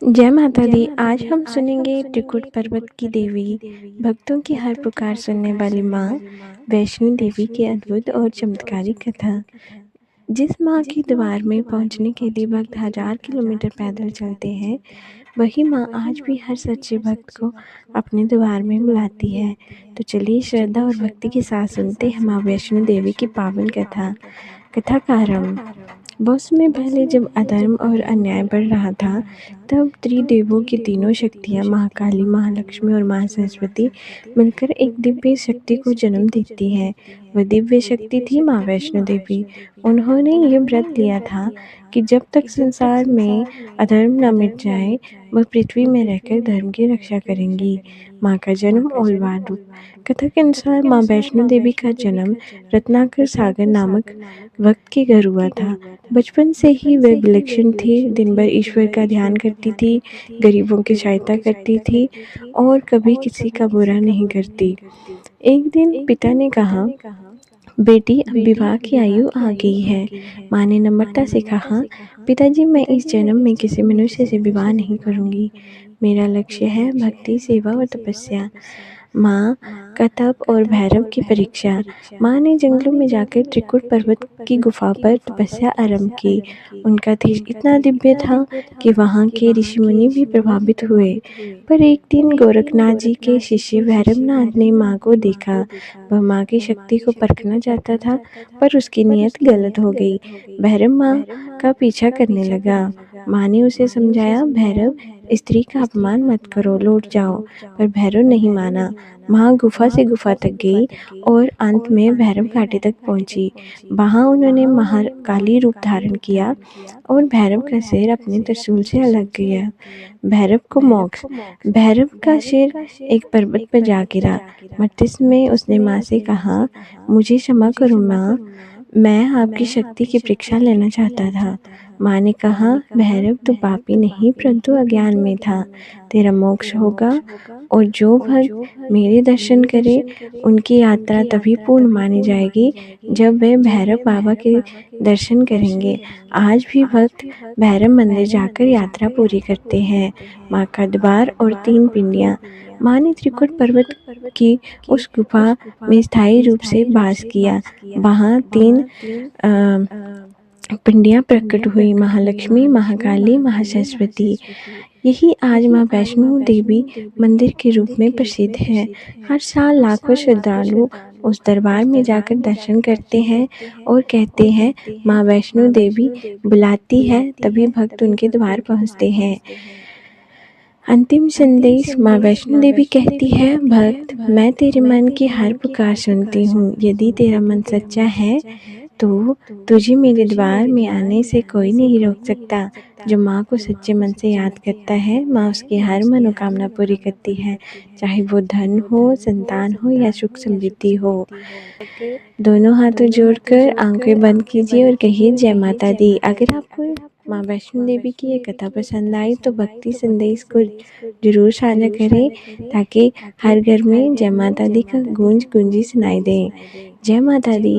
जय माता दी। आज हम सुनेंगे त्रिकुट पर्वत की देवी, भक्तों की हर पुकार सुनने वाली माँ वैष्णो देवी की अद्भुत और चमत्कारी कथा। जिस माँ की द्वार में पहुँचने के लिए भक्त 1000 किलोमीटर पैदल चलते हैं, वही माँ आज भी हर सच्चे भक्त को अपने द्वार में बुलाती है। तो चलिए श्रद्धा और भक्ति के साथ सुनते हैं माँ वैष्णो देवी की पावन कथा। कथा का आरंभ। बहुत समय पहले जब अधर्म और अन्याय बढ़ रहा था, तब त्रिदेवों की तीनों शक्तियाँ महाकाली, महालक्ष्मी और माँ सरस्वती मिलकर एक दिव्य शक्ति को जन्म देती है। वह दिव्य शक्ति थी माँ वैष्णो देवी। उन्होंने ये व्रत लिया था कि जब तक संसार में अधर्म न मिट जाए, वह पृथ्वी में रहकर धर्म की रक्षा करेंगी। माँ का जन्म और रूप। कथा के अनुसार माँ वैष्णो देवी का जन्म रत्नाकर सागर नामक वक्त के घर हुआ था। बचपन से ही वे विलक्षण थी। दिन भर ईश्वर का ध्यान करती थी, गरीबों की सहायता करती थी और कभी किसी का बुरा नहीं करती। एक दिन पिता ने कहा, बेटी अब विवाह की आयु आ गई है। माँ ने नम्रता से कहा, पिताजी मैं इस जन्म में किसी मनुष्य से विवाह नहीं करूँगी। मेरा लक्ष्य है भक्ति, सेवा और तपस्या। माँ का तप और भैरव की परीक्षा। माँ ने जंगलों में जाकर त्रिकुट पर्वत की गुफा पर तपस्या आरंभ की। उनका तेज इतना दिव्य था कि वहाँ के ऋषि मुनि भी प्रभावित हुए। पर एक दिन गोरखनाथ जी के शिष्य भैरवनाथ ने माँ को देखा। वह माँ की शक्ति को परखना चाहता था, पर उसकी नीयत गलत हो गई। भैरव माँ का पीछा करने लगा। माँ ने उसे समझाया, भैरव स्त्री का अपमान मत करो, लौट जाओ। पर भैरव नहीं माना। माँ गुफा से गुफा तक गई और अंत में भैरव घाटी तक पहुंची। वहां उन्होंने महाकाली रूप धारण किया और भैरव का सिर अपने त्रिशूल से अलग गया। भैरव को मोक्ष। भैरव का सिर एक पर्वत पर जा गिरा। मस्तिष्क में उसने माँ से कहा, मुझे क्षमा करो माँ, मैं आपकी शक्ति की परीक्षा लेना चाहता था। माँ ने कहा, भैरव तू पापी नहीं परंतु अज्ञान में था। तेरा मोक्ष होगा और जो भक्त मेरे दर्शन करे उनकी यात्रा तभी पूर्ण मानी जाएगी जब वे भैरव बाबा के दर्शन करेंगे। आज भी भक्त भैरव मंदिर जाकर यात्रा पूरी करते हैं। माँ का द्वार और 3 पिंडियाँ। माँ ने त्रिकुट पर्वत की उस गुफा में स्थायी रूप से वास किया। वहाँ 3 पिंडियाँ प्रकट हुई, महालक्ष्मी, महाकाली, महासरस्वती। यही आज माँ वैष्णो देवी मंदिर के रूप में प्रसिद्ध है। हर साल लाखों श्रद्धालु उस दरबार में जाकर दर्शन करते हैं और कहते हैं, माँ वैष्णो देवी बुलाती है, तभी भक्त उनके द्वार पहुँचते हैं। अंतिम संदेश। माँ वैष्णो देवी कहती है, भक्त मैं तेरे मन की हर पुकार सुनती हूँ। यदि तेरा मन सच्चा है तो तुझे मेरे द्वार में आने से कोई नहीं रोक सकता। जो माँ को सच्चे मन से याद करता है, माँ उसकी हर मनोकामना पूरी करती है, चाहे वो धन हो, संतान हो या सुख समृद्धि हो। दोनों हाथों जोड़कर आंखें बंद कीजिए और कहिए, जय माता दी। अगर आपको माँ वैष्णो देवी की ये कथा पसंद आई तो भक्ति संदेश को जरूर साझा करें, ताकि हर घर में जय माता दी का गूंजी सुनाई दे। जय माता दी।